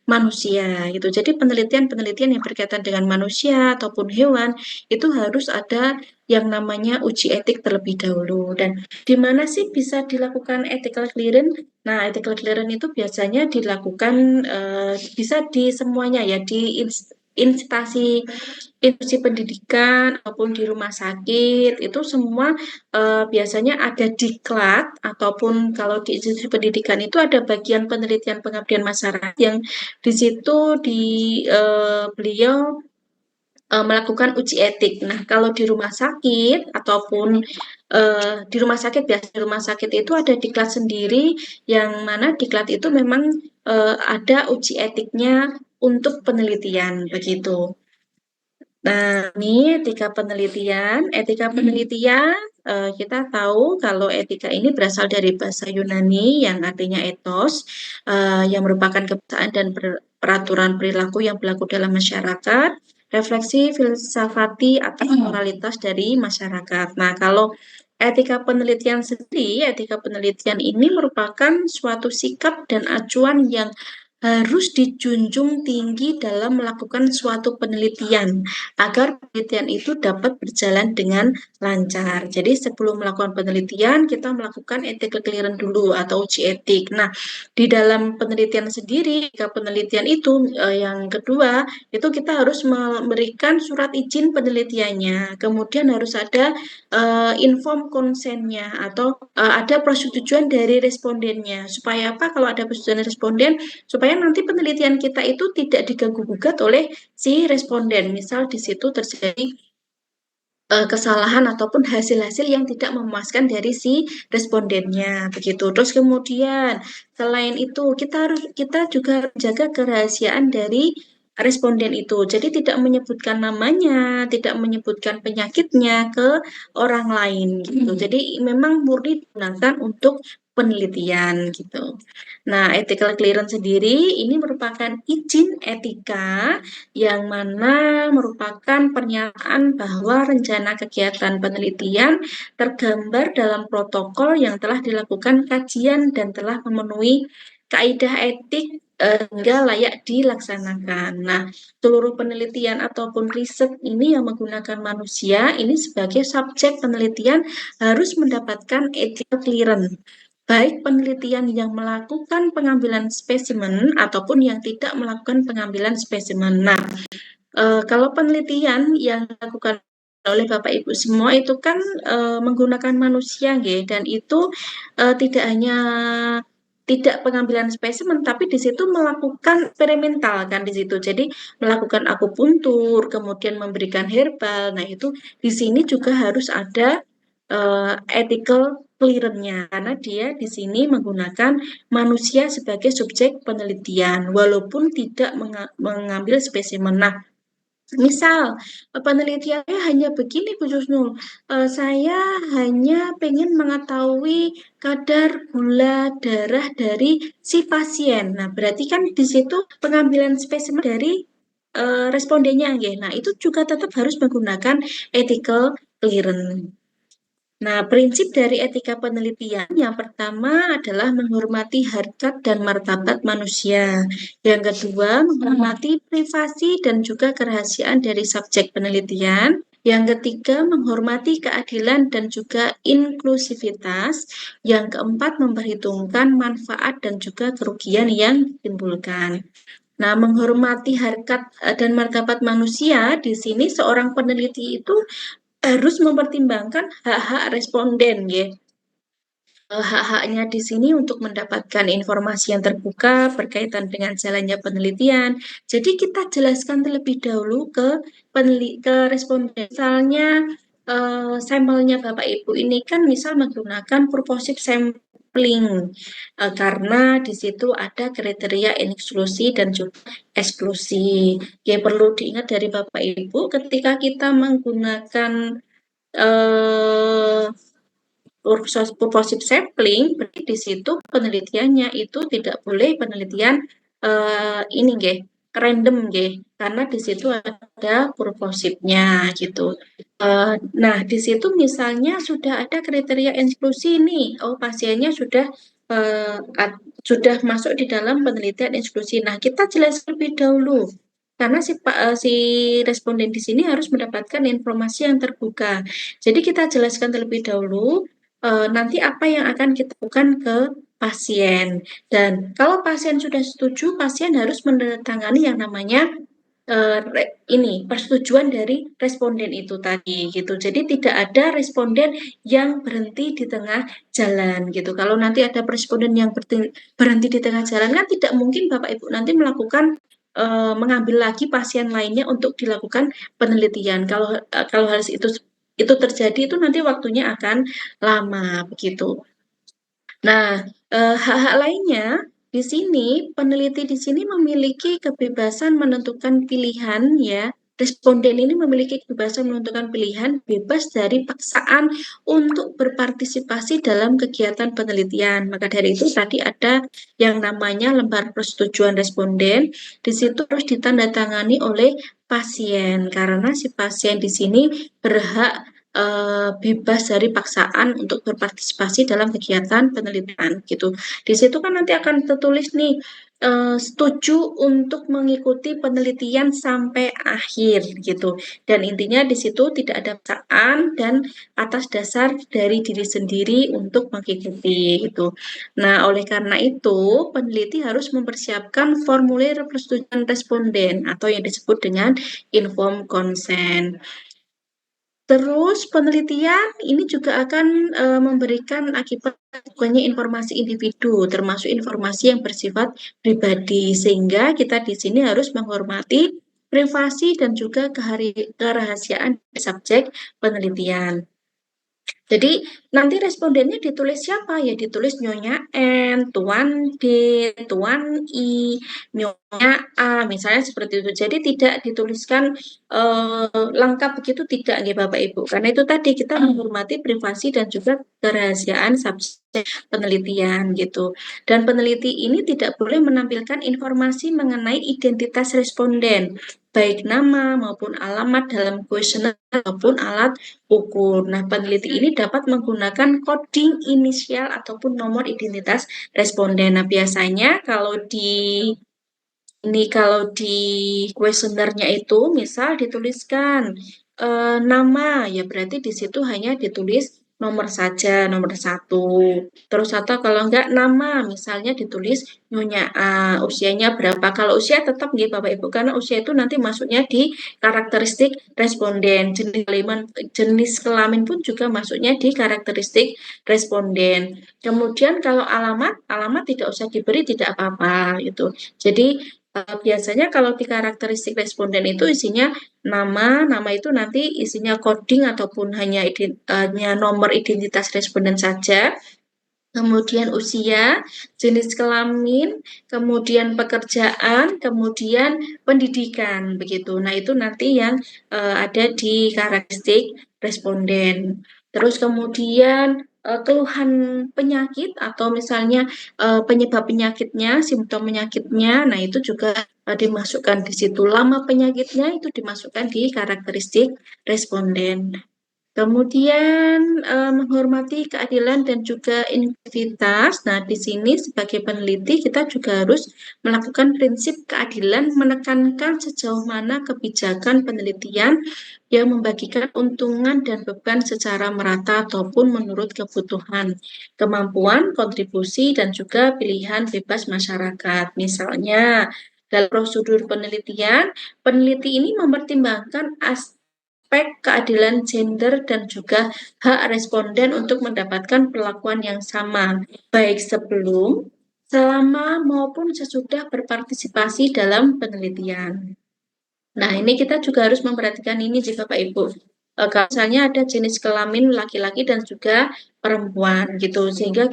manusia gitu. Jadi penelitian-penelitian yang berkaitan dengan manusia ataupun hewan itu harus ada yang namanya uji etik terlebih dahulu. Dan di mana sih bisa dilakukan ethical clearance? Nah, ethical clearance itu biasanya dilakukan bisa di semuanya ya, di instansi institusi pendidikan ataupun di rumah sakit itu semua biasanya ada diklat ataupun kalau di institusi pendidikan itu ada bagian penelitian pengabdian masyarakat yang di situ beliau melakukan uji etik. Nah, kalau di rumah sakit ataupun di rumah sakit biasa di rumah sakit itu ada diklat sendiri yang mana diklat itu memang ada uji etiknya untuk penelitian begitu. Nah, ini etika penelitian. Etika penelitian, kita tahu kalau etika ini berasal dari bahasa Yunani yang artinya ethos, yang merupakan kebiasaan dan peraturan perilaku yang berlaku dalam masyarakat, refleksi filsafati atas moralitas dari masyarakat. Nah, kalau etika penelitian sendiri, etika penelitian ini merupakan suatu sikap dan acuan yang harus dijunjung tinggi dalam melakukan suatu penelitian agar penelitian itu dapat berjalan dengan lancar. Jadi sebelum melakukan penelitian kita melakukan ethical clearance dulu atau uji etik. Nah, di dalam penelitian sendiri, jika penelitian itu yang kedua itu kita harus memberikan surat izin penelitiannya. Kemudian harus ada inform konsennya atau ada persetujuan dari respondennya. Supaya apa? Kalau ada persetujuan responden supaya nanti penelitian kita itu tidak diganggu-gugat oleh si responden. Misal di situ terjadi kesalahan ataupun hasil-hasil yang tidak memuaskan dari si respondennya begitu. Terus kemudian selain itu kita juga jaga kerahasiaan dari responden itu. Jadi tidak menyebutkan namanya, tidak menyebutkan penyakitnya ke orang lain gitu. Jadi memang murni digunakan untuk penelitian gitu. Nah, ethical clearance sendiri ini merupakan izin etika yang mana merupakan pernyataan bahwa rencana kegiatan penelitian tergambar dalam protokol yang telah dilakukan kajian dan telah memenuhi kaidah etik hingga layak dilaksanakan. Nah, seluruh penelitian ataupun riset ini yang menggunakan manusia ini sebagai subjek penelitian harus mendapatkan ethical clearance baik penelitian yang melakukan pengambilan spesimen ataupun yang tidak melakukan pengambilan spesimen. Nah, kalau penelitian yang dilakukan oleh Bapak Ibu semua itu kan menggunakan manusia, nggih, dan itu tidak hanya tidak pengambilan spesimen, tapi di situ melakukan eksperimental kan di situ. Jadi melakukan akupuntur, kemudian memberikan herbal. Nah, itu di sini juga harus ada ethical clearance-nya karena dia di sini menggunakan manusia sebagai subjek penelitian walaupun tidak mengambil spesimen. Nah, misal penelitiannya hanya begini Bu Jusnul, saya hanya pengen mengetahui kadar gula darah dari si pasien. Nah, berarti kan di situ pengambilan spesimen dari respondennya, nggih. Nah, itu juga tetap harus menggunakan ethical clearance. Nah, prinsip dari etika penelitian yang pertama adalah menghormati harkat dan martabat manusia. Yang kedua, menghormati privasi dan juga kerahasiaan dari subjek penelitian. Yang ketiga, menghormati keadilan dan juga inklusivitas. Yang keempat, memperhitungkan manfaat dan juga kerugian yang ditimbulkan. Nah, menghormati harkat dan martabat manusia, di sini seorang peneliti itu harus mempertimbangkan hak-hak responden, ya. Hak-haknya di sini untuk mendapatkan informasi yang terbuka berkaitan dengan jalannya penelitian. Jadi kita jelaskan terlebih dahulu ke responden. Misalnya sampelnya Bapak Ibu ini kan misal menggunakan purposive sampling karena di situ ada kriteria inklusi dan juga eksklusi. Ya perlu diingat dari Bapak Ibu ketika kita menggunakan eh, purposive sampling, berarti di situ penelitiannya itu tidak boleh penelitian ini nggih, random nggih, karena di situ ada purposifnya gitu. Nah, di situ misalnya sudah ada kriteria inklusi nih, oh pasiennya sudah sudah masuk di dalam penelitian inklusi. Nah, kita jelaskan lebih dahulu. Karena si responden di sini harus mendapatkan informasi yang terbuka. Jadi kita jelaskan terlebih dahulu nanti apa yang akan kita lakukan ke pasien. Dan kalau pasien sudah setuju, pasien harus menandatangani yang namanya ini persetujuan dari responden itu tadi gitu. Jadi tidak ada responden yang berhenti di tengah jalan gitu. Kalau nanti ada responden yang berhenti di tengah jalan kan tidak mungkin Bapak Ibu nanti melakukan mengambil lagi pasien lainnya untuk dilakukan penelitian. Kalau hal itu terjadi itu nanti waktunya akan lama begitu. Nah, hak-hak lainnya di sini peneliti di sini memiliki kebebasan menentukan pilihan ya. Responden ini memiliki kebebasan menentukan pilihan bebas dari paksaan untuk berpartisipasi dalam kegiatan penelitian. Maka dari itu tadi ada yang namanya lembar persetujuan responden. Di situ harus ditandatangani oleh pasien karena si pasien di sini berhak bebas dari paksaan untuk berpartisipasi dalam kegiatan penelitian gitu. Di situ kan nanti akan tertulis nih setuju untuk mengikuti penelitian sampai akhir gitu. Dan intinya di situ tidak ada paksaan dan atas dasar dari diri sendiri untuk mengikuti gitu. Nah, oleh karena itu peneliti harus mempersiapkan formulir persetujuan responden atau yang disebut dengan informed consent. Terus penelitian ini juga akan memberikan akibat bukannya informasi individu, termasuk informasi yang bersifat pribadi, sehingga kita di sini harus menghormati privasi dan juga kerahasiaan subjek penelitian. Jadi nanti respondennya ditulis siapa? Ya ditulis Nyonya N, Tuan D, Tuan I, Nyonya A, misalnya seperti itu. Jadi tidak dituliskan lengkap begitu tidak nih Bapak Ibu. Karena itu tadi kita menghormati privasi dan juga kerahasiaan subjek penelitian gitu. Dan peneliti ini tidak boleh menampilkan informasi mengenai identitas responden, baik nama maupun alamat dalam kuesioner maupun alat ukur. Nah, peneliti ini dapat menggunakan coding inisial ataupun nomor identitas responden. Nah, biasanya kalau di kuesionernya itu misal dituliskan nama, ya berarti di situ hanya ditulis nomor saja, nomor satu. Terus atau kalau enggak nama, misalnya ditulis Nyonya A, usianya berapa. Kalau usia tetap nggih Bapak Ibu, karena usia itu nanti masuknya di karakteristik responden. Jenis kelamin pun juga masuknya di karakteristik responden. Kemudian kalau alamat tidak usah diberi, tidak apa-apa gitu. Jadi biasanya kalau di karakteristik responden itu isinya nama itu nanti isinya coding ataupun hanya nomor identitas responden saja. Kemudian usia, jenis kelamin, kemudian pekerjaan, kemudian pendidikan begitu. Nah, itu nanti yang ada di karakteristik responden. Terus kemudian keluhan penyakit atau misalnya penyebab penyakitnya, simptom penyakitnya, nah itu juga dimasukkan di situ. Lama penyakitnya itu dimasukkan di karakteristik responden. Kemudian menghormati keadilan dan juga integritas. Nah, di sini sebagai peneliti kita juga harus melakukan prinsip keadilan, menekankan sejauh mana kebijakan penelitian yang membagikan untungan dan beban secara merata ataupun menurut kebutuhan, kemampuan, kontribusi, dan juga pilihan bebas masyarakat. Misalnya, dalam prosedur penelitian, peneliti ini mempertimbangkan aspek keadilan gender dan juga hak responden untuk mendapatkan perlakuan yang sama, baik sebelum, selama, maupun sesudah berpartisipasi dalam penelitian. Nah, ini kita juga harus memperhatikan ini sih Bapak Ibu. Kalau misalnya ada jenis kelamin laki-laki dan juga perempuan gitu, sehingga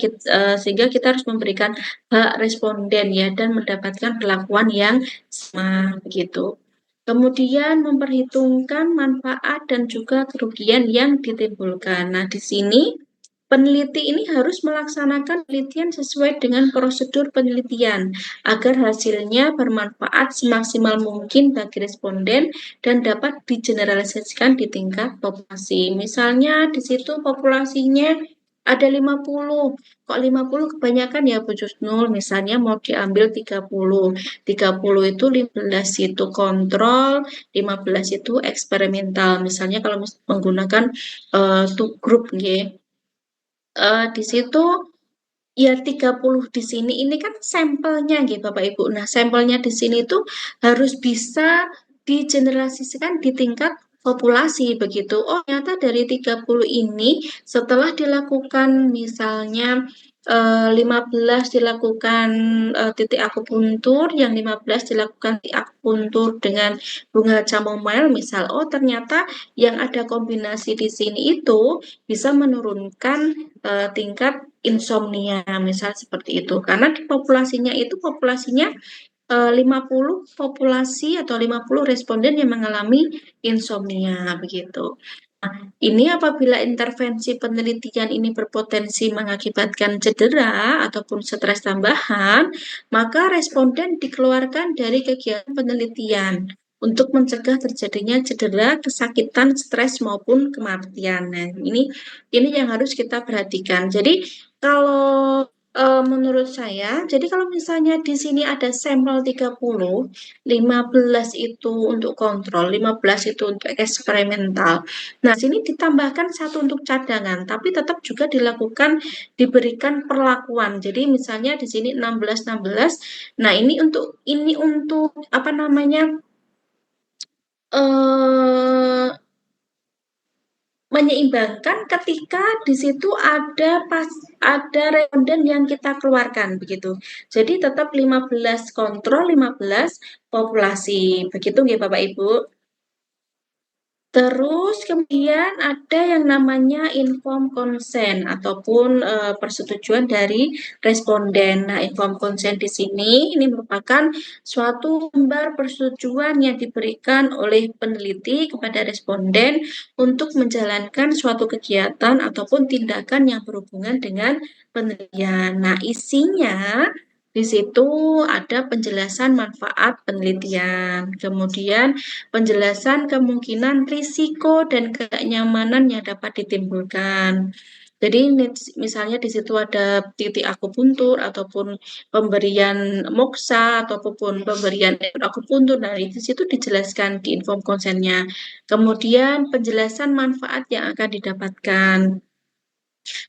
kita harus memberikan hak responden ya dan mendapatkan perlakuan yang sama begitu. Kemudian memperhitungkan manfaat dan juga kerugian yang ditimbulkan. Nah, di sini peneliti ini harus melaksanakan penelitian sesuai dengan prosedur penelitian agar hasilnya bermanfaat semaksimal mungkin bagi responden dan dapat digeneralisasikan di tingkat populasi. Misalnya di situ populasinya ada 50. Kok 50 kebanyakan ya Bu Jusnul? Misalnya mau diambil 30. 30 itu 15 itu kontrol, 15 itu eksperimental. Misalnya kalau menggunakan two group nggih. Di situ ya 30 di sini ini kan sampelnya gitu Bapak Ibu. Nah, sampelnya di sini itu harus bisa digeneralisasikan di tingkat populasi begitu. Oh, ternyata dari 30 ini setelah dilakukan misalnya 15 dilakukan titik akupuntur, yang 15 dilakukan titik akupuntur dengan bunga chamomile misal. Oh, ternyata yang ada kombinasi di sini itu bisa menurunkan tingkat insomnia, misal seperti itu. Karena di populasinya itu populasinya 50 populasi atau 50 responden yang mengalami insomnia begitu. Ini apabila intervensi penelitian ini berpotensi mengakibatkan cedera ataupun stres tambahan, maka responden dikeluarkan dari kegiatan penelitian untuk mencegah terjadinya cedera, kesakitan, stres maupun kematian. Nah, ini yang harus kita perhatikan. Jadi kalau menurut saya, jadi kalau misalnya di sini ada sampel 30, 15 itu untuk kontrol, 15 itu untuk eksperimental. Nah, sini ditambahkan satu untuk cadangan, tapi tetap juga dilakukan diberikan perlakuan. Jadi misalnya di sini 16 16. Nah, ini untuk apa namanya? eh Menyeimbangkan ketika di situ ada responden yang kita keluarkan begitu. Jadi tetap 15 kontrol, 15 populasi. Begitu nggih Bapak Ibu? Terus kemudian ada yang namanya informed consent ataupun persetujuan dari responden. Nah, informed consent di sini ini merupakan suatu lembar persetujuan yang diberikan oleh peneliti kepada responden untuk menjalankan suatu kegiatan ataupun tindakan yang berhubungan dengan penelitian. Nah, isinya di situ ada penjelasan manfaat penelitian, kemudian penjelasan kemungkinan risiko dan kenyamanan yang dapat ditimbulkan. Jadi misalnya di situ ada titik akupuntur ataupun pemberian moksa ataupun pemberian akupuntur. Nah, di situ dijelaskan di inform konsennya. Kemudian penjelasan manfaat yang akan didapatkan.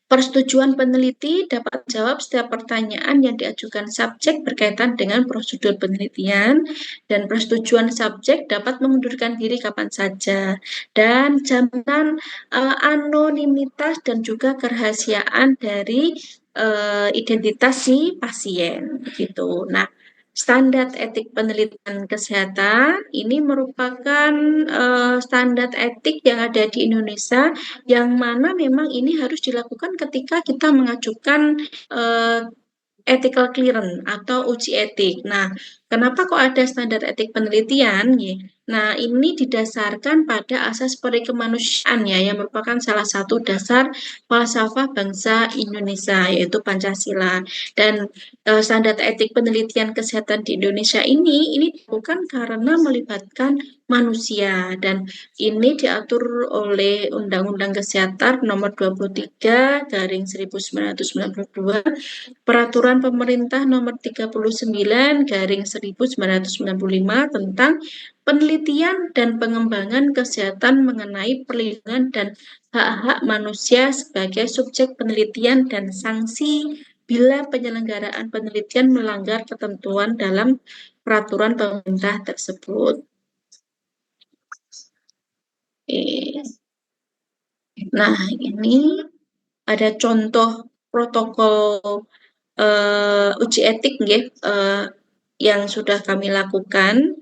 Persetujuan peneliti dapat menjawab setiap pertanyaan yang diajukan subjek berkaitan dengan prosedur penelitian, dan persetujuan subjek dapat mengundurkan diri kapan saja. Dan jaminan anonimitas dan juga kerahasiaan dari identitas si pasien gitu. Nah, standar etik penelitian kesehatan ini merupakan standar etik yang ada di Indonesia, yang mana memang ini harus dilakukan ketika kita mengajukan eh, ethical clearance atau uji etik. Nah, kenapa kok ada standar etik penelitian? Nah, ini didasarkan pada asas perikemanusiaan ya, yang merupakan salah satu dasar falsafah bangsa Indonesia, yaitu Pancasila. Dan standar etik penelitian kesehatan di Indonesia ini bukan karena melibatkan manusia, dan ini diatur oleh Undang-Undang Kesehatan Nomor 23 garing 1992, Peraturan Pemerintah Nomor 39 garing 1995 tentang penelitian dan pengembangan kesehatan mengenai perlindungan dan hak-hak manusia sebagai subjek penelitian dan sanksi bila penyelenggaraan penelitian melanggar ketentuan dalam peraturan pemerintah tersebut. Nah, ini ada contoh protokol uji etik nggih, yang sudah kami lakukan.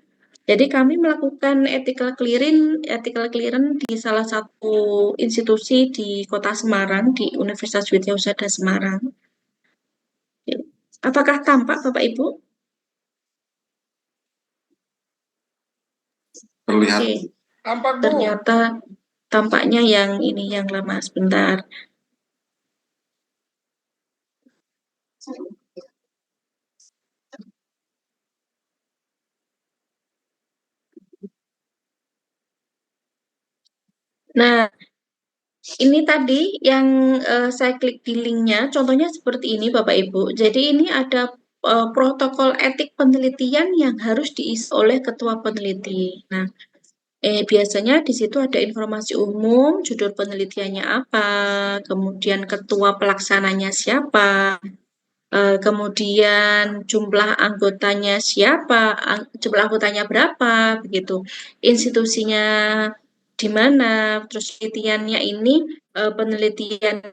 Jadi kami melakukan ethical clearance di salah satu institusi di Kota Semarang, di Universitas Widyausada Semarang. Apakah tampak Bapak Ibu? Terlihat. Oke. Ternyata tampaknya yang ini yang lama sebentar. Nah, Ini tadi yang saya klik di linknya, contohnya seperti ini Bapak Ibu. Jadi ini ada protokol etik penelitian yang harus diisi oleh ketua peneliti. Nah, biasanya di situ ada informasi umum, judul penelitiannya apa, kemudian ketua pelaksananya siapa, kemudian jumlah anggotanya siapa, jumlah anggotanya berapa, begitu. Institusinya di mana, terus penelitiannya ini penelitian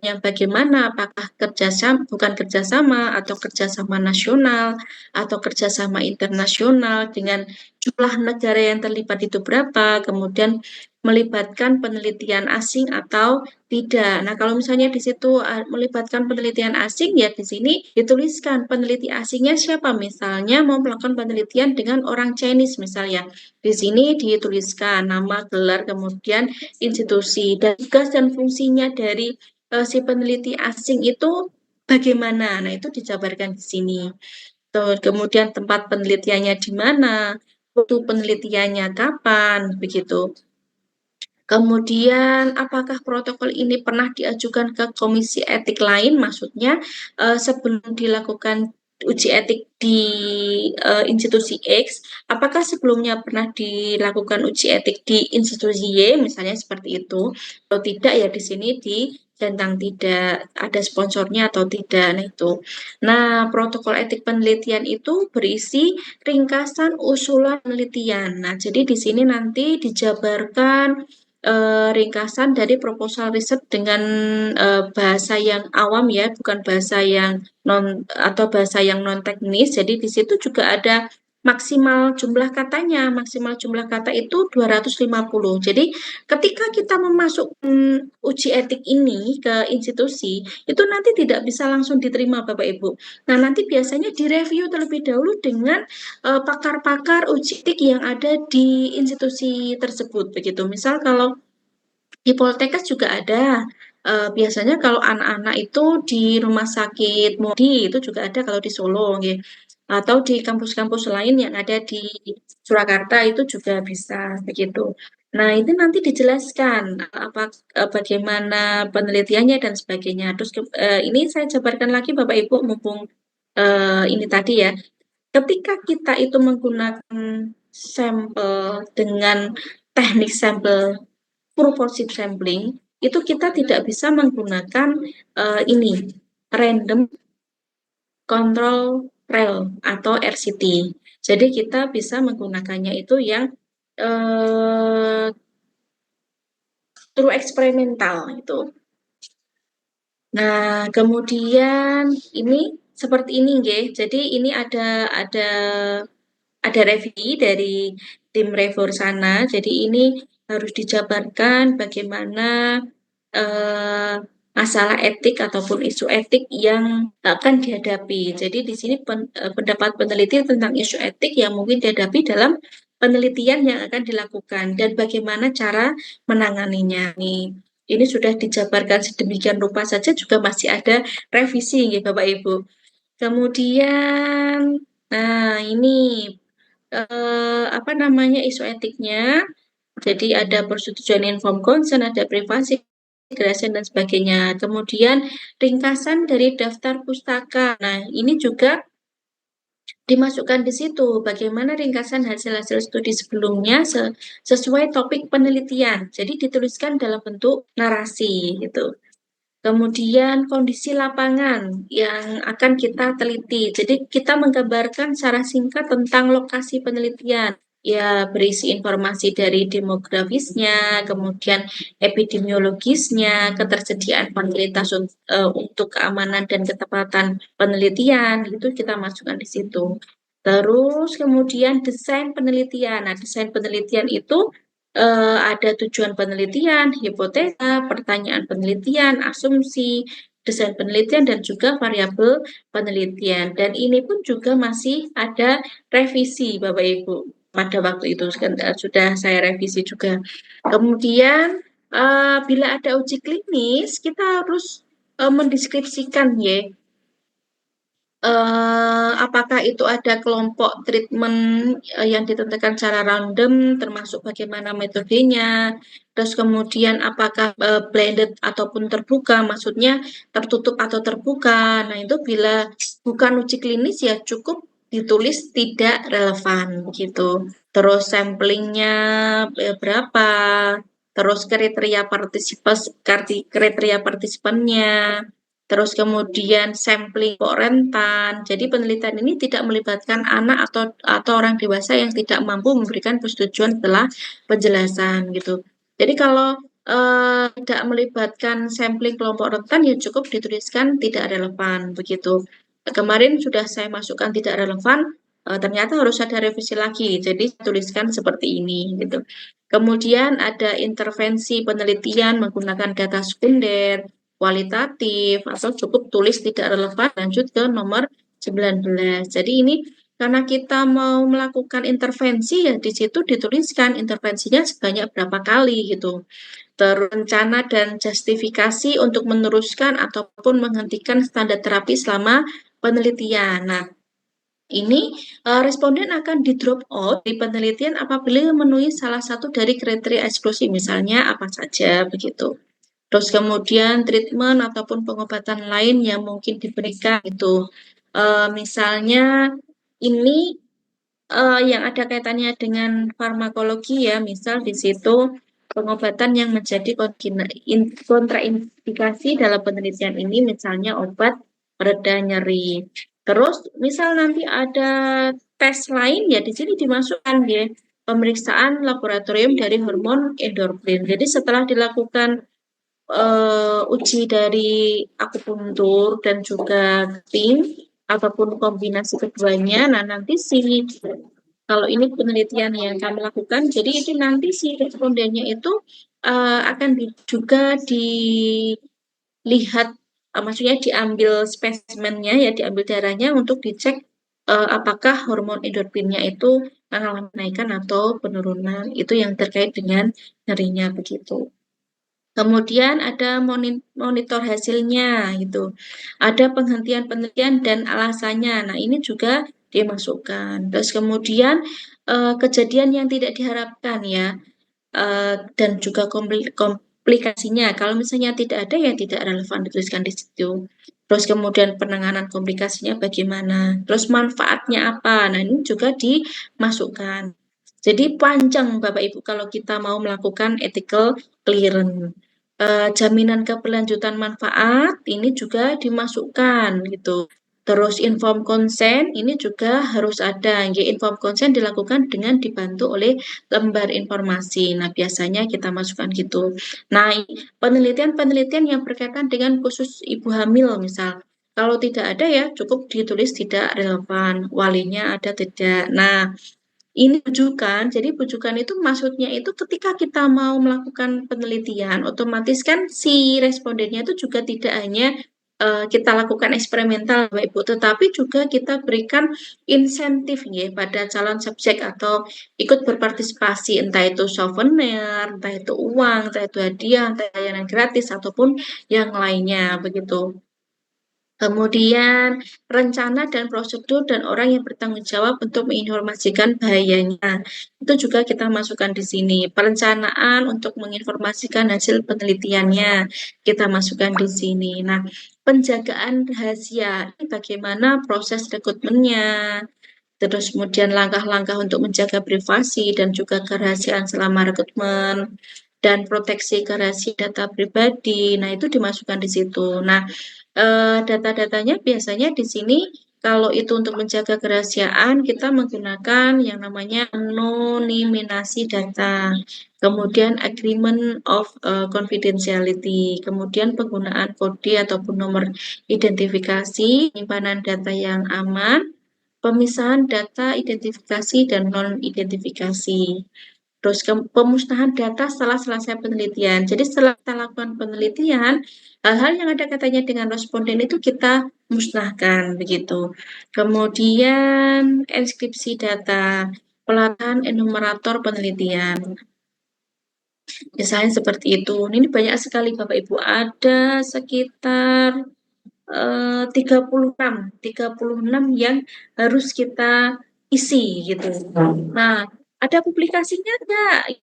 yang bagaimana, apakah kerjasama, bukan kerjasama, atau kerjasama nasional, atau kerjasama internasional, dengan jumlah negara yang terlibat itu berapa, kemudian melibatkan penelitian asing atau tidak. Nah, kalau misalnya di situ melibatkan penelitian asing, ya di sini dituliskan peneliti asingnya siapa. Misalnya mau melakukan penelitian dengan orang Chinese misalnya. Di sini dituliskan nama, gelar, kemudian institusi, dan tugas dan fungsinya dari si peneliti asing itu bagaimana? Nah, itu dijabarkan di sini. Tuh, kemudian tempat penelitiannya di mana, waktu penelitiannya kapan, begitu. Kemudian, apakah protokol ini pernah diajukan ke komisi etik lain? Maksudnya, sebelum dilakukan uji etik di institusi X, apakah sebelumnya pernah dilakukan uji etik di institusi Y, misalnya seperti itu? Kalau tidak, ya di sini centang tidak ada sponsornya atau tidak. Nah, itu. Nah, protokol etik penelitian itu berisi ringkasan usulan penelitian. Nah, jadi di sini nanti dijabarkan ringkasan dari proposal riset dengan bahasa yang awam ya, bukan bahasa yang non atau bahasa yang non teknis. Jadi di situ juga ada maksimal jumlah katanya. Maksimal jumlah kata itu 250. Jadi ketika kita memasukkan uji etik ini ke institusi, itu nanti tidak bisa langsung diterima Bapak Ibu. Nah, nanti biasanya direview terlebih dahulu dengan pakar-pakar uji etik yang ada di institusi tersebut begitu. Misal kalau di Poltekkes juga ada. Biasanya kalau anak-anak itu di rumah sakit Modi itu juga ada kalau di Solo, nggih. Atau di kampus-kampus lain yang ada di Surakarta itu juga bisa begitu. Nah, itu nanti dijelaskan apa bagaimana penelitiannya dan sebagainya. Terus ini saya jabarkan lagi Bapak Ibu mumpung ini tadi ya. Ketika kita itu menggunakan sampel dengan teknik sampel proportion sampling, itu kita tidak bisa menggunakan ini random control trial atau RCT. Jadi kita bisa menggunakannya itu yang true eksperimental itu. Nah, kemudian ini seperti ini nggih. Jadi ini ada review dari tim reviewer sana. Jadi ini harus dijabarkan bagaimana masalah etik ataupun isu etik yang akan dihadapi. Jadi di sini pendapat peneliti tentang isu etik yang mungkin dihadapi dalam penelitian yang akan dilakukan dan bagaimana cara menanganinya. Ini sudah dijabarkan sedemikian rupa saja juga masih ada revisi ya Bapak Ibu. Kemudian, nah ini apa namanya isu etiknya. Jadi ada persetujuan informed consent, ada privasi, creation dan sebagainya. Kemudian ringkasan dari daftar pustaka. Nah, ini juga dimasukkan di situ bagaimana ringkasan hasil-hasil studi sebelumnya sesuai topik penelitian. Jadi dituliskan dalam bentuk narasi gitu. Kemudian kondisi lapangan yang akan kita teliti. Jadi kita menggambarkan secara singkat tentang lokasi penelitian. Ya, berisi informasi dari demografisnya, kemudian epidemiologisnya, ketersediaan fasilitas untuk keamanan dan ketepatan penelitian, itu kita masukkan di situ. Terus kemudian desain penelitian. Nah, desain penelitian itu ada tujuan penelitian, hipotesa, pertanyaan penelitian, asumsi, desain penelitian, dan juga variabel penelitian. Dan ini pun juga masih ada revisi, Bapak Ibu. Pada waktu itu sudah saya revisi juga. Kemudian, bila ada uji klinis, kita harus mendeskripsikan ya apakah itu ada kelompok treatment yang ditentukan secara random, termasuk bagaimana metodenya, terus kemudian apakah blended ataupun terbuka, maksudnya tertutup atau terbuka. Nah, itu bila bukan uji klinis ya cukup ditulis tidak relevan gitu. Terus samplingnya berapa, terus kriteria partisipannya, terus kemudian sampling kok rentan. Jadi penelitian ini tidak melibatkan anak atau orang dewasa yang tidak mampu memberikan persetujuan setelah penjelasan gitu. Jadi kalau tidak melibatkan sampling kelompok rentan ya cukup dituliskan tidak relevan begitu. Kemarin sudah saya masukkan tidak relevan, ternyata harus ada revisi lagi. Jadi tuliskan seperti ini gitu. Kemudian ada intervensi penelitian menggunakan data sekunder, kualitatif, atau cukup tulis tidak relevan, lanjut ke nomor 19. Jadi ini karena kita mau melakukan intervensi ya di situ dituliskan intervensinya sebanyak berapa kali gitu. Terus rencana dan justifikasi untuk meneruskan ataupun menghentikan standar terapi selama penelitian. Nah, ini responden akan di drop out di penelitian apabila memenuhi salah satu dari kriteria eksklusi, misalnya apa saja begitu. Terus kemudian treatment ataupun pengobatan lain yang mungkin diberikan itu, misalnya ini yang ada kaitannya dengan farmakologi ya, misal di situ pengobatan yang menjadi kontraindikasi dalam penelitian ini, misalnya obat pereda nyeri. Terus misal nanti ada tes lain ya di sini dimasukkan ya pemeriksaan laboratorium dari hormon endorfin. Jadi setelah dilakukan uji dari akupuntur dan juga cupping ataupun kombinasi keduanya. Nah, nanti kalau ini penelitian yang kami lakukan, jadi itu nanti si respondennya itu akan juga dilihat, maksudnya diambil spesimennya ya, diambil darahnya untuk dicek apakah hormon endorfinnya itu mengalami kenaikan atau penurunan. Itu yang terkait dengan nyerinya begitu. Kemudian ada monitor hasilnya gitu. Ada penghentian penelitian dan alasannya. Nah, ini juga dimasukkan. Terus kemudian kejadian yang tidak diharapkan ya, dan juga komplikasinya. Kalau misalnya tidak ada ya tidak relevan dituliskan di situ. Terus kemudian penanganan komplikasinya bagaimana. Terus manfaatnya apa. Nah, ini juga dimasukkan. Jadi panjang Bapak Ibu kalau kita mau melakukan ethical clearance. Jaminan keberlanjutan manfaat ini juga dimasukkan gitu. Terus inform consent ini juga harus ada. Inform consent dilakukan dengan dibantu oleh lembar informasi. Nah, biasanya kita masukkan gitu. Nah, penelitian-penelitian yang berkaitan dengan khusus ibu hamil misal. Kalau tidak ada ya cukup ditulis tidak relevan, walinya ada tidak. Nah, ini rujukan, jadi rujukan itu maksudnya itu ketika kita mau melakukan penelitian, otomatis kan si respondennya itu juga tidak hanya kita lakukan eksperimental, Bapak Ibu, tetapi juga kita berikan insentif ya pada calon subjek atau ikut berpartisipasi, entah itu souvenir, entah itu uang, entah itu hadiah, entah layanan gratis ataupun yang lainnya begitu. Kemudian rencana dan prosedur dan orang yang bertanggung jawab untuk menginformasikan bahayanya. Itu juga kita masukkan di sini. Perencanaan untuk menginformasikan hasil penelitiannya kita masukkan di sini. Nah, penjagaan rahasia, ini bagaimana proses rekrutmennya, terus kemudian langkah-langkah untuk menjaga privasi dan juga kerahasiaan selama rekrutmen, dan proteksi kerahasiaan data pribadi. Nah, itu dimasukkan di situ. Nah, data-datanya biasanya di sini kalau itu untuk menjaga kerahasiaan kita menggunakan yang namanya anonimisasi data, kemudian agreement of confidentiality, kemudian penggunaan kode ataupun nomor identifikasi, penyimpanan data yang aman, pemisahan data identifikasi dan non-identifikasi. Terus pemusnahan data setelah selesai penelitian. Jadi setelah kita lakukan penelitian, hal-hal yang ada katanya dengan responden itu kita musnahkan begitu. Kemudian enskripsi data, pelatihan enumerator penelitian. Misalnya seperti itu. Ini banyak sekali Bapak Ibu. Ada sekitar 36 yang harus kita isi gitu. Nah, ada publikasinya enggak?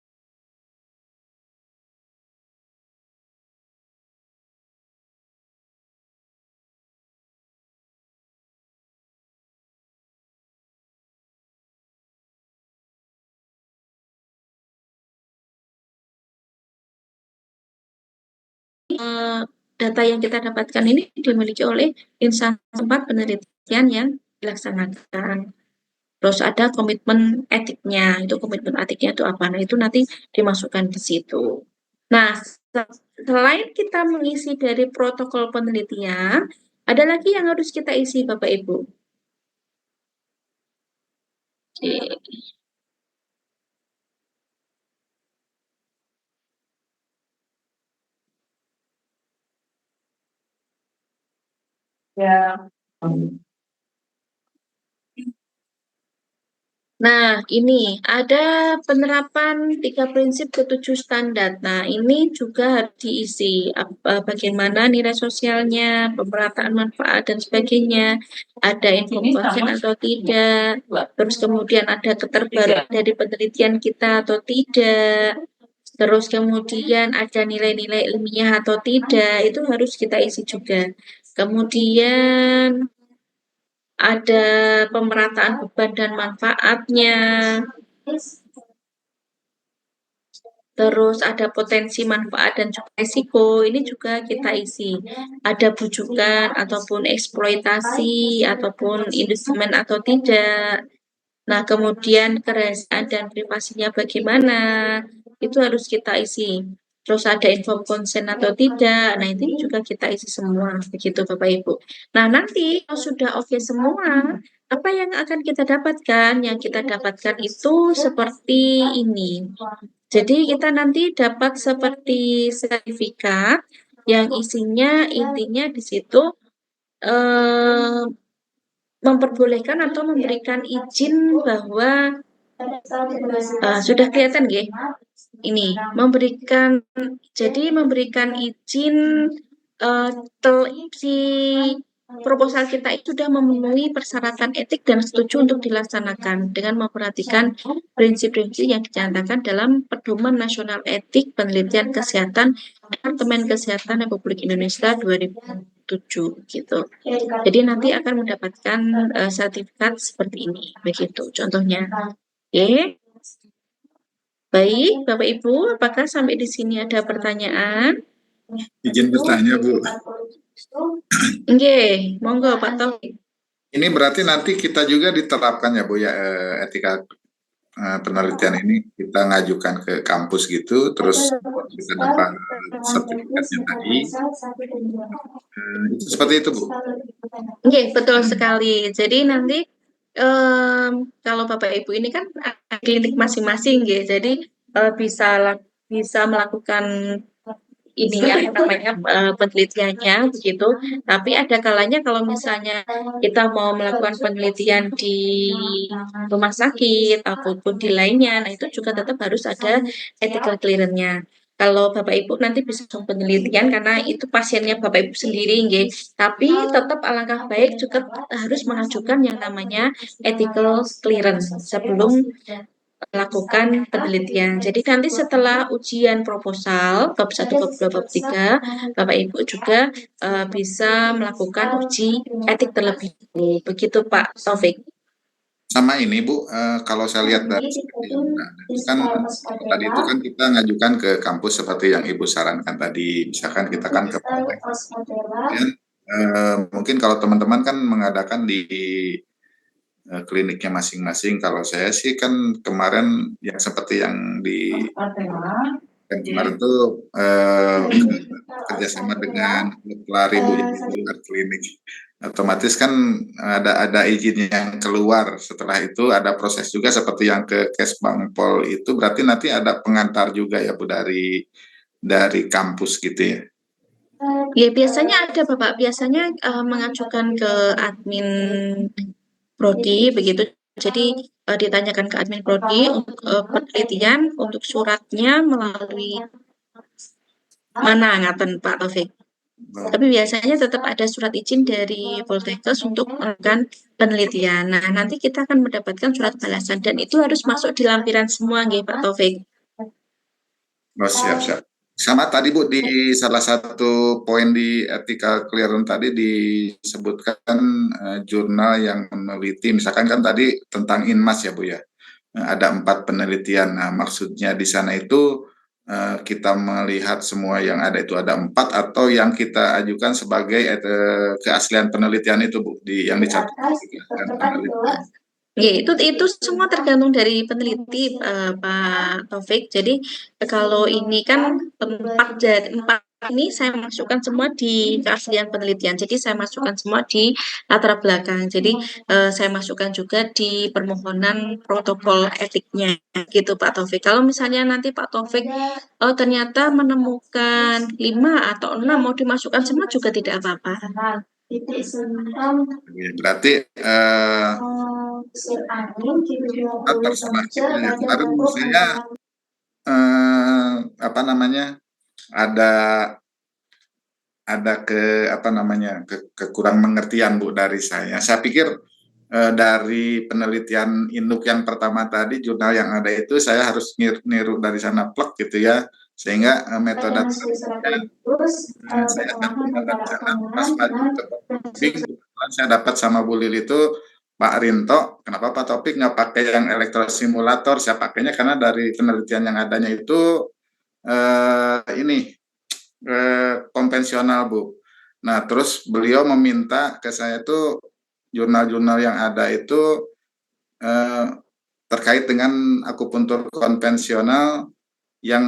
Eh, Data yang kita dapatkan ini dimiliki oleh instansi tempat penelitian yang dilaksanakan. Terus ada komitmen etiknya. Itu komitmen etiknya itu apa? Nah, itu nanti dimasukkan di situ. Nah, selain kita mengisi dari protokol penelitian, ada lagi yang harus kita isi, Bapak Ibu. Oke. Ya. Nah, ini ada penerapan 3 prinsip ke-7 standar. Nah, ini juga harus diisi. Bagaimana nilai sosialnya, pemerataan manfaat, dan sebagainya. Ada info konsen atau tidak. Terus kemudian ada keterbaruan dari penelitian kita atau tidak. Terus kemudian ada nilai-nilai ilmiah atau tidak. Itu harus kita isi juga. Kemudian ada pemerataan beban dan manfaatnya, terus ada potensi manfaat dan juga risiko, ini juga kita isi. Ada bujukan ataupun eksploitasi ataupun industrimen atau tidak. Nah, kemudian kerahasiaan dan privasinya bagaimana, itu harus kita isi. Terus ada info konsen atau tidak, nah itu juga kita isi semua, begitu Bapak Ibu. Nah, nanti kalau sudah oke semua, apa yang akan kita dapatkan? Yang kita dapatkan itu seperti ini. Jadi kita nanti dapat seperti sertifikat yang isinya intinya di situ eh, memperbolehkan atau memberikan izin bahwa sudah kelihatan nggih? Ini memberikan izin si proposal kita itu sudah memenuhi persyaratan etik dan setuju untuk dilaksanakan dengan memperhatikan prinsip-prinsip yang dicantumkan dalam Pedoman Nasional Etik Penelitian Kesehatan Departemen Kesehatan Republik Indonesia 2007 gitu. Jadi nanti akan mendapatkan sertifikat seperti ini, begitu contohnya. Oke. Baik, Bapak Ibu, apakah sampai di sini ada pertanyaan? Izin bertanya, Bu. Oke, monggo Pak Taufik. Ini berarti nanti kita juga diterapkan ya, Bu, ya, etika penelitian ini kita ngajukan ke kampus gitu, terus kita dapat sertifikatnya tadi. Itu seperti itu, Bu. Oke, betul sekali. Jadi nanti kalau Bapak Ibu ini kan klinik masing-masing, ya. Jadi bisa melakukan ini ya namanya penelitiannya begitu. Tapi ada kalanya kalau misalnya kita mau melakukan penelitian di rumah sakit ataupun di lainnya, nah itu juga tetap harus ada ethical clearance-nya. Kalau Bapak Ibu nanti bisa penelitian karena itu pasiennya Bapak Ibu sendiri, nggih. Tapi tetap alangkah baik juga harus mengajukan yang namanya ethical clearance sebelum melakukan penelitian. Jadi nanti setelah ujian proposal bab 1, bab 2, bab 3, Bapak Ibu juga bisa melakukan uji etik terlebih dahulu. Begitu Pak Taufik. Sama ini, Bu, kalau saya lihat dari yang ada, kan tadi itu kan kita ngajukan ke kampus seperti yang Ibu sarankan tadi. Misalkan kita kan ke dan mungkin kalau teman-teman kan mengadakan di kliniknya masing-masing. Kalau saya sih kan kemarin yang seperti yang di kemarin tuh kerjasama dengan pelari, Bu, yang di luar klinik. Otomatis kan ada izin yang keluar. Setelah itu ada proses juga seperti yang ke Kesbangpol itu, berarti nanti ada pengantar juga ya, Bu, dari kampus gitu ya. Ya biasanya ada Bapak, biasanya mengajukan ke admin prodi begitu. Jadi ditanyakan ke admin prodi untuk penelitian, untuk suratnya melalui mana ngaten Pak Taufik? Tapi biasanya tetap ada surat izin dari Poltekkes untuk melakukan penelitian. Nah, nanti kita akan mendapatkan surat balasan dan itu harus masuk di lampiran semua, nggih, Pak Taufik. Oh, siap. Sama tadi Bu, di salah satu poin di ethical clearance tadi disebutkan jurnal yang meneliti, misalkan kan tadi tentang INMAS ya Bu ya. Ada 4 penelitian. Nah, maksudnya di sana itu kita melihat semua yang ada itu ada 4 atau yang kita ajukan sebagai keaslian penelitian itu Bu, yang dicatat keaslian penelitian. Ya, itu semua tergantung dari peneliti, Pak Taufik. Jadi kalau ini kan empat ini saya masukkan semua di keaslian penelitian. Jadi saya masukkan semua di latar belakang. Jadi saya masukkan juga di permohonan protokol etiknya, gitu Pak Taufik. Kalau misalnya nanti Pak Taufik ternyata menemukan 5 atau 6 mau dimasukkan semua juga tidak apa-apa. Berarti perspektifnya yang kemarin saya apa namanya ada kekurang mengertian Bu dari saya. Saya pikir dari penelitian induk yang pertama tadi jurnal yang ada itu saya harus niru dari sana plek gitu ya, sehingga metode saya dapat dari sana pas maju ke Topik, saya dapat sama Bu Lili itu Pak Rinto, kenapa Pak Topik nggak pakai yang elektrosimulator? Saya pakainya karena dari penelitian yang adanya itu ini konvensional Bu. Nah terus beliau meminta ke saya itu jurnal-jurnal yang ada itu terkait dengan akupuntur konvensional yang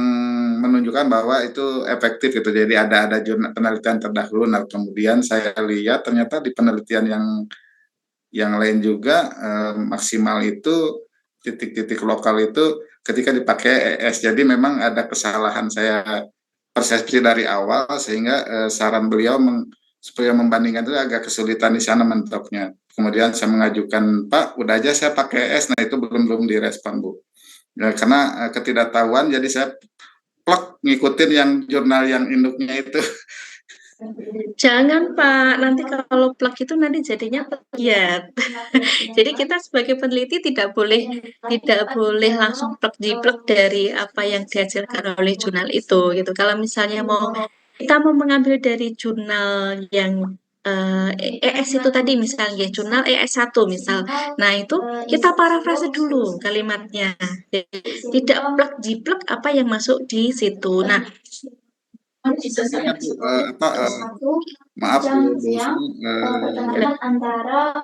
menunjukkan bahwa itu efektif gitu. Jadi ada jurnal penelitian terdahulu. Nah kemudian saya lihat ternyata di penelitian yang lain juga maksimal itu titik-titik lokal itu ketika dipakai ES. Jadi memang ada kesalahan saya persepsi dari awal sehingga saran beliau supaya membandingkan itu agak kesulitan di sana mentoknya. Kemudian saya mengajukan Pak, udah aja saya pakai ES. Nah itu belum direspon Bu. Ya, karena ketidaktahuan jadi saya plek ngikutin yang jurnal yang induknya itu. Jangan Pak, nanti kalau plug itu nanti jadinya plagiat. Jadi kita sebagai peneliti tidak boleh langsung plug dari apa yang dihasilkan oleh jurnal itu gitu. Kalau misalnya kita mau mengambil dari jurnal yang ES itu tadi misalnya jurnal ES1 misal. Nah, itu kita parafrase dulu kalimatnya. Jadi, tidak plug apa yang masuk di situ. Nah, Maaf Bu,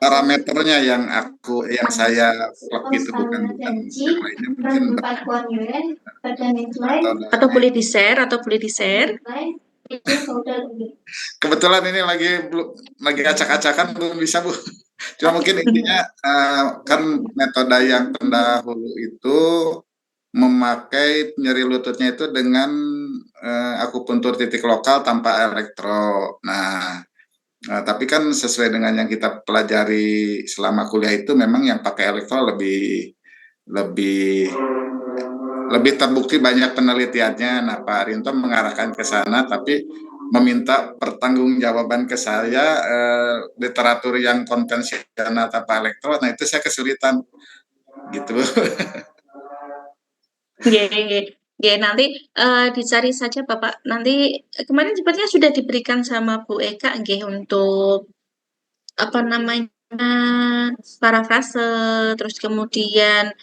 parameternya yang saya plug itu bukan yang lainnya mungkin atau boleh di-share. Kebetulan ini lagi acak-acakan belum bisa Bu. Cuma mungkin intinya kan metode yang pendahulu itu memakai nyeri lututnya itu dengan akupuntur titik lokal tanpa elektro. Nah, tapi kan sesuai dengan yang kita pelajari selama kuliah itu memang yang pakai elektro lebih terbukti banyak penelitiannya. Nah, Pak Rinto mengarahkan ke sana, tapi meminta pertanggungjawaban ke saya literatur yang konvensional tanpa elektro. Nah, itu saya kesulitan gitu. Ya, nanti dicari saja Bapak. Nanti kemarin sepertinya sudah diberikan sama Bu Eka nggih untuk apa namanya parafrase, terus kemudian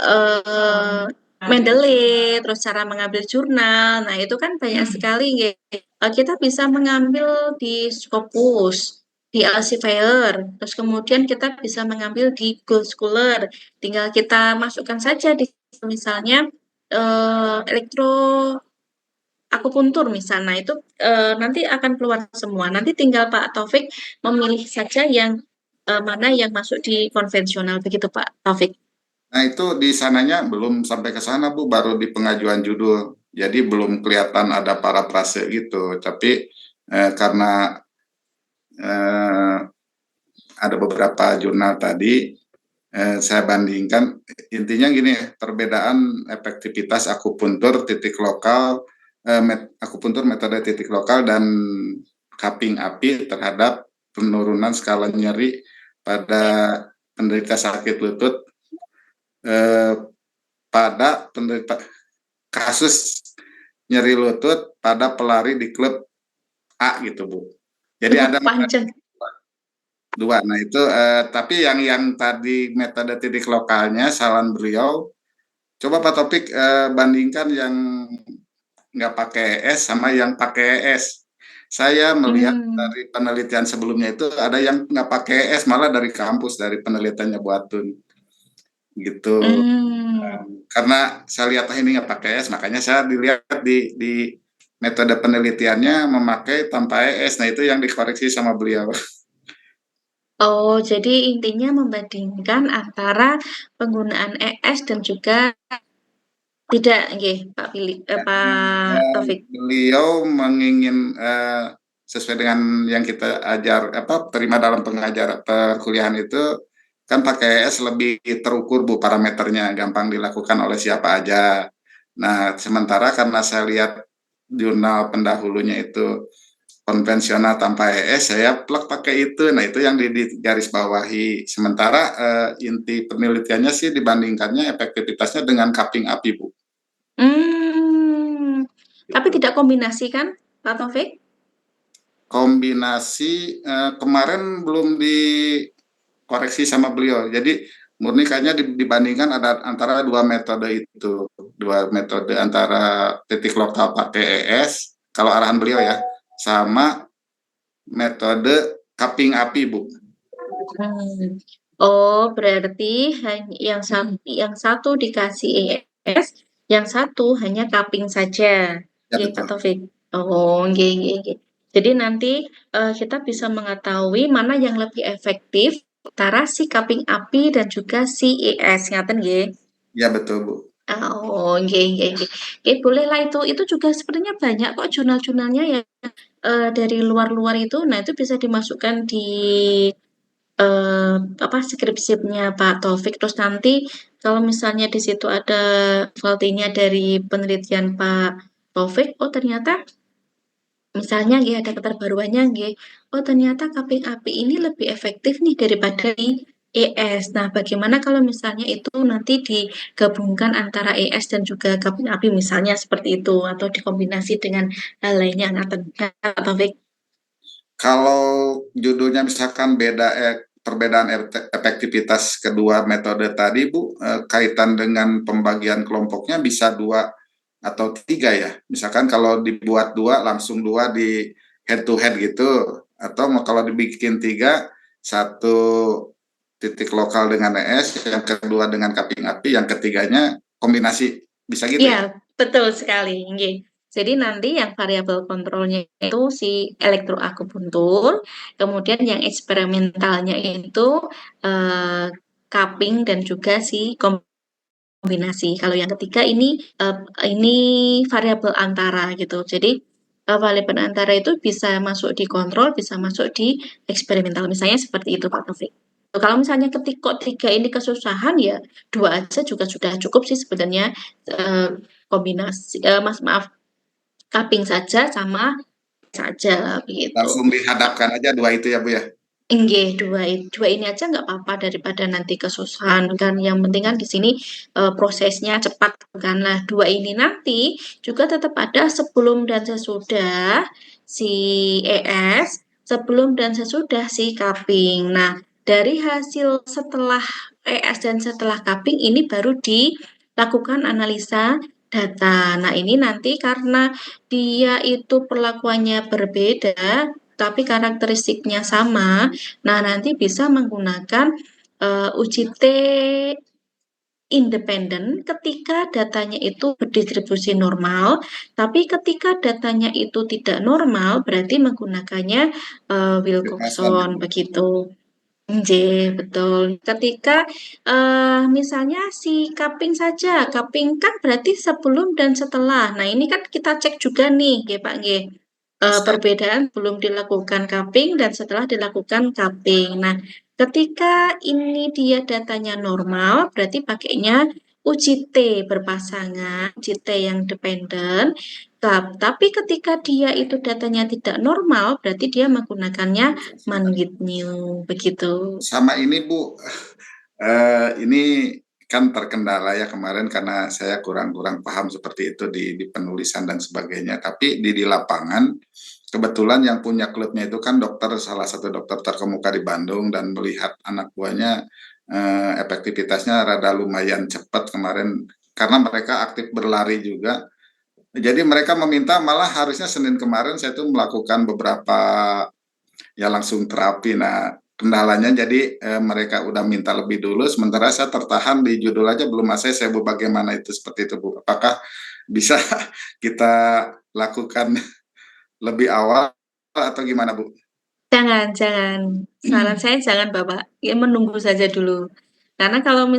eh Mendeley, terus cara mengambil jurnal. Nah, itu kan banyak sekali nggih. Kita bisa mengambil di Scopus, di Elsevier, terus kemudian kita bisa mengambil di Gold Scholar. Tinggal kita masukkan saja di misalnya elektro akupuntur misalnya itu nanti akan keluar semua. Nanti tinggal Pak Taufik memilih saja yang mana yang masuk di konvensional begitu Pak Taufik. Nah, itu di sananya belum sampai ke sana Bu, baru di pengajuan judul. Jadi belum kelihatan ada parafrase gitu. Tapi karena ada beberapa jurnal tadi saya bandingkan, intinya gini, perbedaan efektivitas akupuntur titik lokal, akupuntur metode titik lokal dan cupping API terhadap penurunan skala nyeri pada penderita sakit lutut eh, pada penderita kasus nyeri lutut pada pelari di klub A gitu Bu. Jadi ada Panjang. dua. Nah itu tapi yang tadi metode titik lokalnya saran beliau, coba Pak Topik bandingkan yang nggak pakai ES sama yang pakai ES. Saya melihat Hmm. dari penelitian sebelumnya itu ada yang nggak pakai ES malah dari kampus dari penelitiannya Buatun gitu. Hmm. Karena saya lihat ini nggak pakai ES, makanya saya dilihat di metode penelitiannya memakai tanpa ES. Nah itu yang dikoreksi sama beliau. Oh, jadi intinya membandingkan antara penggunaan ES dan juga tidak, nggih, Pak Pak Taufik. Beliau mengingin sesuai dengan yang kita ajar apa terima dalam pengajar perkuliahan itu kan pakai S lebih terukur Bu parameternya gampang dilakukan oleh siapa aja. Nah, sementara karena saya lihat jurnal pendahulunya itu konvensional tanpa ES, saya plak pakai itu. Nah, itu yang di garis bawahi. Sementara inti penelitiannya sih dibandingkannya efektivitasnya dengan cupping API, Bu. Hmm. Tapi Gitu. tidak kombinasi kan, Pak Taufik? Kombinasi kemarin belum dikoreksi sama beliau. Jadi murni kayaknya dibandingkan ada antara dua metode itu, dua metode antara titik lokal pakai ES kalau arahan beliau ya, sama metode cupping API Bu. Hmm. Oh, berarti hanya yang satu dikasih ES, yang satu hanya cupping saja. Ya Nggih, Pak betul. Taufik. Oh, nggih, nggih, nggih. Jadi nanti kita bisa mengetahui mana yang lebih efektif antara si cupping API dan juga si ES, ngaten nggih. Ya betul Bu. Oh, nggih, nggih, nggih. Nggih, bolehlah itu. Itu juga sepertinya banyak kok jurnal-jurnalnya ya dari luar-luar itu. Nah, itu bisa dimasukkan di apa skripsinya Pak Taufik. Terus nanti kalau misalnya di situ ada faulty-nya dari penelitian Pak Taufik, oh ternyata misalnya nggih ada keterbaruannya nggih, oh ternyata cupping API ini lebih efektif nih daripada di ES. Nah, bagaimana kalau misalnya itu nanti digabungkan antara ES dan juga cupping API misalnya seperti itu atau dikombinasi dengan hal lainnya ngaten Pak Taufik. Kalau judulnya misalkan beda perbedaan efektivitas kedua metode tadi, Bu, kaitan dengan pembagian kelompoknya bisa dua atau tiga ya. Misalkan kalau dibuat dua, langsung dua di head to head gitu. Atau kalau dibikin tiga, satu titik lokal dengan ES, yang kedua dengan cupping API, yang ketiganya kombinasi. Bisa gitu Iya, ya? betul sekali. Nggih. Jadi nanti yang variabel kontrolnya itu si elektroakupuntur, kemudian yang eksperimentalnya itu eh, cupping dan juga si kombinasi. Kalau yang ketiga ini variabel antara gitu. Jadi variabel antara itu bisa masuk di kontrol, bisa masuk di eksperimental. Misalnya seperti itu Pak Taufik. Kalau misalnya ketika tiga ini kesusahan ya dua aja juga sudah cukup sih sebenarnya eh, kombinasi mas maaf cupping saja sama saja begitu. Langsung dihadapkan aja dua itu ya, Bu ya? Nggih, dua ini aja nggak apa-apa daripada nanti kesusahan kan. Yang penting kan di sini prosesnya cepat kan. Nah, dua ini nanti juga tetap ada sebelum dan sesudah si ES, sebelum dan sesudah si cupping. Nah, dari hasil setelah ES dan setelah cupping ini baru dilakukan analisa data. Nah, ini nanti karena dia itu perlakuannya berbeda, tapi karakteristiknya sama. Nah, nanti bisa menggunakan uji T independen ketika datanya itu berdistribusi normal, tapi ketika datanya itu tidak normal, berarti menggunakannya Kekerasan ya, Wilcoxon Bu. begitu. Betul. Ketika misalnya si cupping saja, cupping kan berarti sebelum dan setelah. Nah, ini kan kita cek juga nih, nggih Pak nggih. Pasca. Perbedaan belum dilakukan cupping dan setelah dilakukan cupping. Nah, ketika ini dia datanya normal, berarti pakainya uji T berpasangan, uji T yang dependen. Tapi ketika dia itu datanya tidak normal, berarti dia menggunakannya man-with-new, begitu. Sama ini Bu, ini kan terkendala ya kemarin karena saya kurang-kurang paham seperti itu di penulisan dan sebagainya. Tapi di lapangan kebetulan yang punya klubnya itu kan dokter, salah satu dokter terkemuka di Bandung, dan melihat anak buahnya efektivitasnya rada lumayan cepat kemarin karena mereka aktif berlari juga. Jadi mereka meminta, malah harusnya Senin kemarin saya tuh melakukan beberapa ya langsung terapi. Nah, kendalanya jadi mereka udah minta lebih dulu, sementara saya tertahan di judul aja belum selesai. Saya Bu, bagaimana itu seperti itu Bu? Apakah bisa kita lakukan lebih awal atau gimana Bu? Jangan. Saran saya jangan, Bapak. Ya, menunggu saja dulu. Karena kalau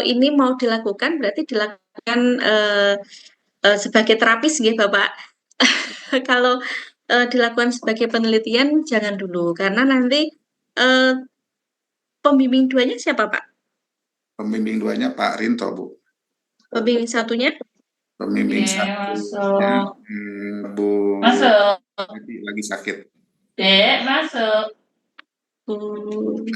ini mau dilakukan, berarti dilakukan sebagai terapis, gitu, Bapak. Kalau dilakukan sebagai penelitian, jangan dulu. Karena nanti eh, pembimbing duanya siapa, Pak? Pembimbing duanya Pak Rinto Bu. Pembimbing satunya? Pembimbing satunya Masuk. Bu Masuk. lagi sakit. Dek, masuk.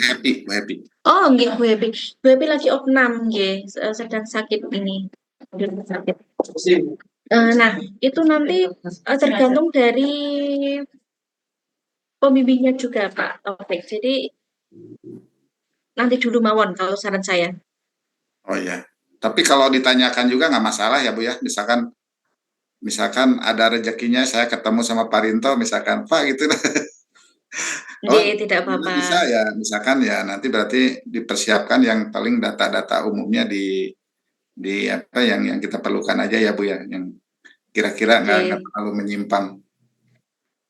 Happy, Bu Happy. Oh, nggih, Bu Happy. Bu Happy lagi opnam, nggih, sedang sakit ini. Sakit. Nah, itu nanti tergantung dari pembimbingnya juga, Pak Taufik. Jadi nanti dulu mawon kalau saran saya. Oh iya. Tapi kalau ditanyakan juga nggak masalah ya Bu ya. Misalkan ada rezekinya saya ketemu sama Pak Rinto, misalkan Pak gitu. Oh, Nggih, tidak ini apa-apa. bisa ya, misalkan ya nanti berarti dipersiapkan yang paling data-data umumnya di apa yang kita perlukan aja ya Bu ya, yang kira-kira nggak Nggih, terlalu menyimpang.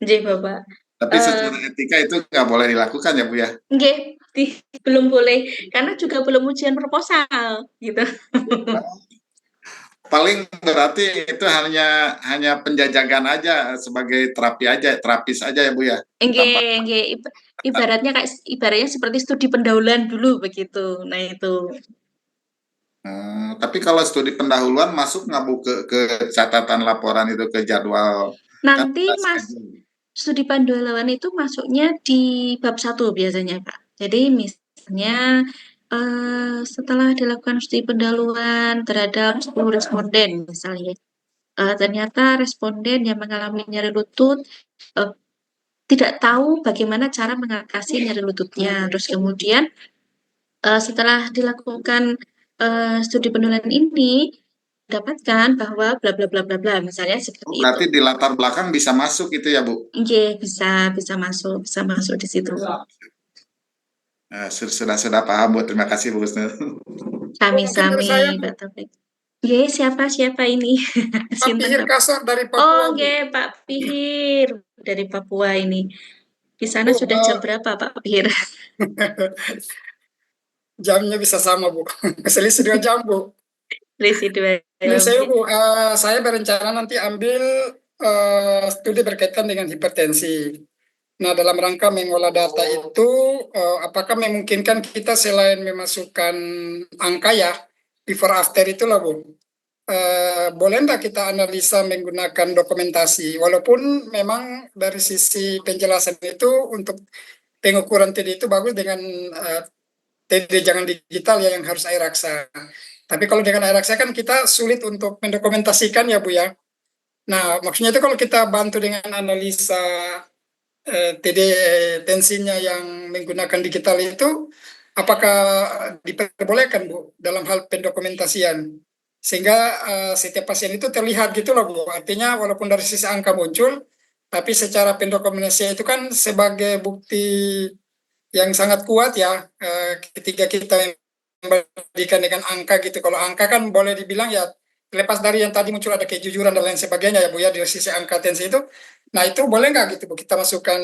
nggih, Bapak. Tapi Eh, secara etika itu nggak boleh dilakukan ya Bu ya. nggih, belum boleh karena juga belum ujian proposal gitu. Paling berarti itu hanya hanya penjajakan aja sebagai terapi aja, terapis aja ya Bu ya, tanpa. Nggih, ibaratnya seperti studi pendahuluan dulu begitu. Nah, itu. Tapi kalau studi pendahuluan masuk nggak Bu ke catatan laporan itu, ke jadwal kan Nanti kita Mas schedule. studi pendahuluan itu masuknya di bab 1 biasanya, Kak. Jadi misalnya setelah dilakukan studi pendahuluan terhadap 10 responden misalnya, ternyata responden yang mengalami nyeri lutut eh, tidak tahu bagaimana cara mengatasi nyeri lututnya. Terus kemudian setelah dilakukan studi pendahuluan ini dapatkan bahwa bla bla bla bla bla misalnya Oh, seperti itu. berarti di latar belakang bisa masuk itu ya Bu. Iya, bisa masuk di situ. Sudah paham Bu, terima kasih Bu Husnul. Mungkin dari Sami-sami, saya, Mbak Taufik. Nggih, siapa ini? Pak Sinten, Pihir Pak? Kasar dari Oh, Papua, Bu. nggih, Pak Pihir dari Papua ini. Di sana Bu, sudah jam berapa, Pak Pihir? jamnya bisa sama, Bu. Selisih 2 jam, Bu. Selisih 2 jam. Ini saya, Bu, saya berencana nanti ambil studi berkaitan dengan hipertensi. Nah, dalam rangka mengolah data itu, apakah memungkinkan kita selain memasukkan angka ya, before after itulah, Bu. Boleh enggak kita analisa menggunakan dokumentasi, walaupun memang dari sisi penjelasan itu untuk pengukuran TD itu bagus dengan TD jangan digital ya yang harus air raksa. Tapi kalau dengan air raksa kan kita sulit untuk mendokumentasikan ya Bu ya. Nah maksudnya itu kalau kita bantu dengan analisa TD tensinya yang menggunakan digital itu, apakah diperbolehkan Bu dalam hal pendokumentasian? Sehingga setiap pasien itu terlihat gitu loh Bu. Artinya walaupun dari sisi angka muncul, tapi secara pendokumentasian itu kan sebagai bukti yang sangat kuat ya ketika kita membandingkan dengan angka gitu. Kalau angka kan boleh dibilang ya lepas dari yang tadi muncul ada kejujuran dan lain sebagainya ya Bu ya dari sisi angka tensi itu. Nah itu boleh nggak gitu Bu kita masukkan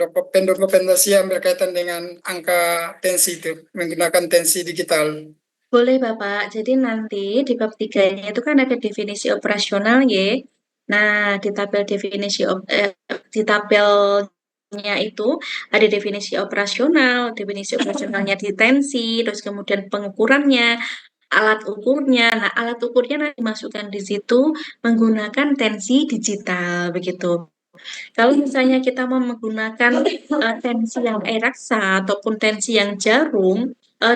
dokumentasi yang berkaitan dengan angka tensi itu menggunakan tensi digital. Boleh, Bapak. Jadi nanti di bab 3-nya itu kan ada definisi operasional, ya. Nah, di tabelnya itu ada definisi operasionalnya di tensi, terus kemudian pengukurannya. alat ukurnya. Nah, alat ukurnya nanti dimasukkan di situ menggunakan tensi digital begitu. Kalau misalnya kita mau menggunakan tensi yang raksa ataupun tensi yang jarum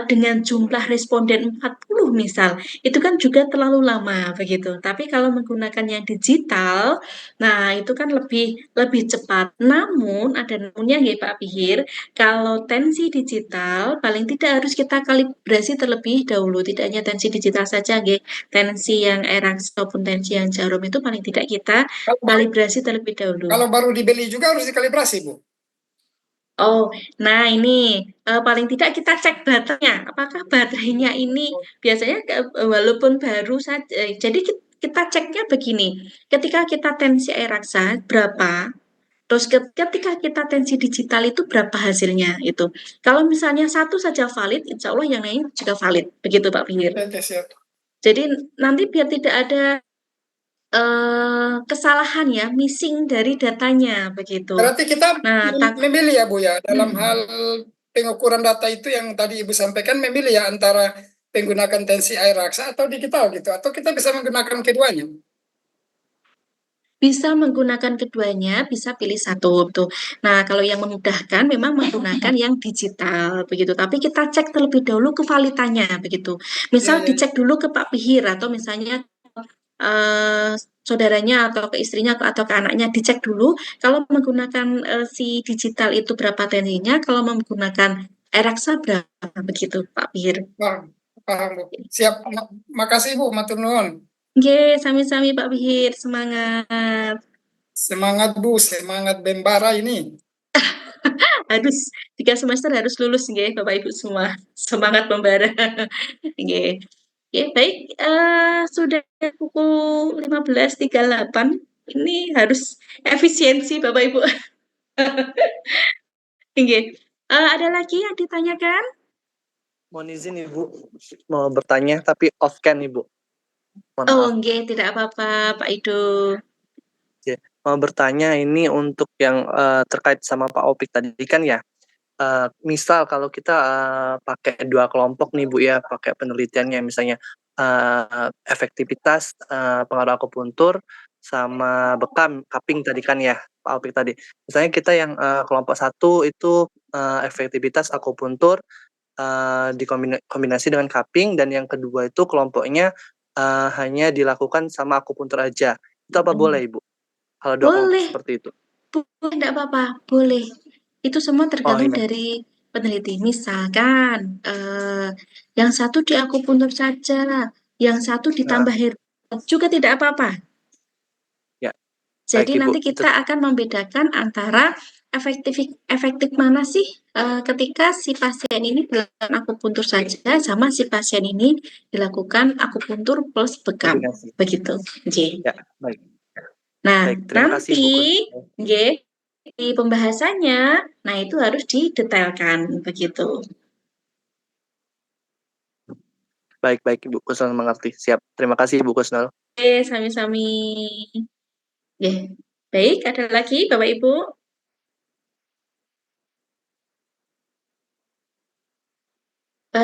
dengan jumlah responden 40 misal, itu kan juga terlalu lama begitu. Tapi kalau menggunakan yang digital, nah itu kan lebih lebih cepat. Namun ada namunnya ya Pak Pihir, kalau tensi digital paling tidak harus kita kalibrasi terlebih dahulu. Tidak hanya tensi digital saja, nggih. Tensi yang raksa ataupun tensi yang jarum itu paling tidak kita Kalau baru, kalibrasi terlebih dahulu. kalau baru dibeli juga harus dikalibrasi, Bu. Oh, nah ini paling tidak kita cek baterainya. Apakah baterainya ini biasanya walaupun baru saja, jadi kita ceknya begini. Ketika kita tensi air raksa berapa, terus ketika kita tensi digital itu berapa hasilnya itu. Kalau misalnya satu saja valid, insya Allah yang lain juga valid. Begitu Pak Pinggir. Oke, siap. Jadi nanti biar tidak ada kesalahan ya, missing dari datanya begitu. Berarti kita Nah, memilih ya, Bu ya, dalam hal pengukuran data itu yang tadi Ibu sampaikan, memilih ya antara menggunakan tensi air raksa atau digital gitu, atau kita bisa menggunakan keduanya. bisa menggunakan keduanya, bisa pilih satu tuh. Nah, kalau yang memudahkan memang menggunakan yang digital begitu. Tapi kita cek terlebih dahulu kevalitannya begitu. Ya, Misal ya, ya. dicek dulu ke Pak Pihir atau misalnya saudaranya atau ke istrinya atau ke anaknya dicek dulu kalau menggunakan si digital itu berapa tensinya, kalau menggunakan Eraksa berapa begitu Pak Pihir. Paham, paham, Bu. Siap. Makasih, Bu. Matur nuwun. Oke, sami-sami Pak Pihir, semangat. Semangat, Bu. Semangat Bembara ini. Harus 3 semester harus lulus nggih Bapak Ibu semua. Semangat membara. Nggih. Oke, baik, sudah pukul 15.38. Ini harus efisiensi Bapak Ibu. Nggih. Ada lagi yang ditanyakan? Mohon izin Ibu, mau bertanya tapi off cam Ibu. Mohon Oh, maaf. nggih, tidak apa-apa Pak Ido. Oke. Mau bertanya ini untuk yang terkait sama Pak Opik tadi kan ya. Misal kalau kita pakai 2 kelompok nih Bu ya, pakai penelitiannya misalnya efektivitas pengaruh akupuntur sama bekam cupping tadi kan ya Pak Opik tadi. Misalnya kita yang kelompok 1 itu efektivitas akupuntur dikombinasi dengan cupping, dan yang kedua itu kelompoknya hanya dilakukan sama akupuntur aja. Itu apa boleh Ibu? Kalau 2 kelompok Boleh, seperti itu? boleh, tidak apa-apa, boleh. Itu semua Oh tergantung iya, dari peneliti. Misalkan yang satu di akupuntur saja, yang satu ditambah herbal juga tidak apa-apa. ya Jadi baik Ibu. nanti kita akan membedakan antara efektif mana sih ketika si pasien ini dilakukan akupuntur saja sama si pasien ini dilakukan akupuntur plus bekam. Kombinasi. Begitu. J. Ya, baik. Nah, Baik, terima kasih nanti Bu. J, di pembahasannya, nah itu harus didetailkan begitu. Baik, Ibu Kusnul mengerti. Siap. Terima kasih Ibu Kusnul. Oke, sami-sami. Baik, ada lagi Bapak Ibu?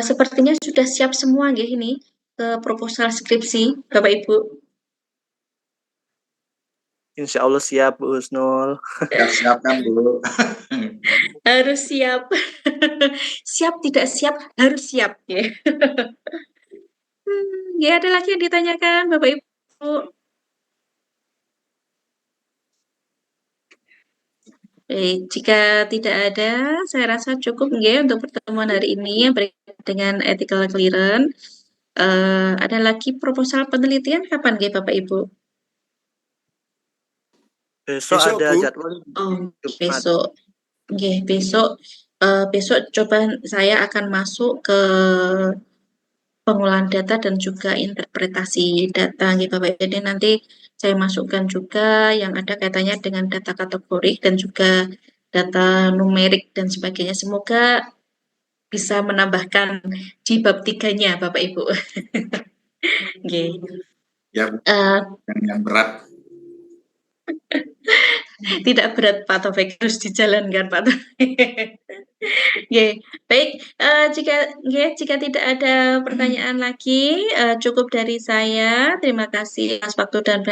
Sepertinya sudah siap semua nggih ini proposal skripsi Bapak Ibu. Insya Allah siap Bu Husnul. Siap kan Bu? Harus siap. Siap tidak siap harus siap ya. Ya, ada lagi yang ditanyakan Bapak Ibu? Jika tidak ada, saya rasa cukup ya untuk pertemuan hari ini yang berkaitan dengan ethical clearance. Ada lagi proposal penelitian kapan ya Bapak Ibu? Besok ada Bu. jadwal. Besok. Oke, besok coba saya akan masuk ke pengolahan data dan juga interpretasi data ya Bapak. Jadi nanti saya masukkan juga yang ada kaitannya dengan data kategorik dan juga data numerik dan sebagainya. Semoga bisa menambahkan di bab 3-nya Bapak Ibu. Oke. Ya, Bu. Yang berat. Tidak berat Pak Taufik, harus dijalankan Pak Taufik. Baik, jika tidak ada pertanyaan lagi, cukup dari saya. Terima kasih atas waktu dan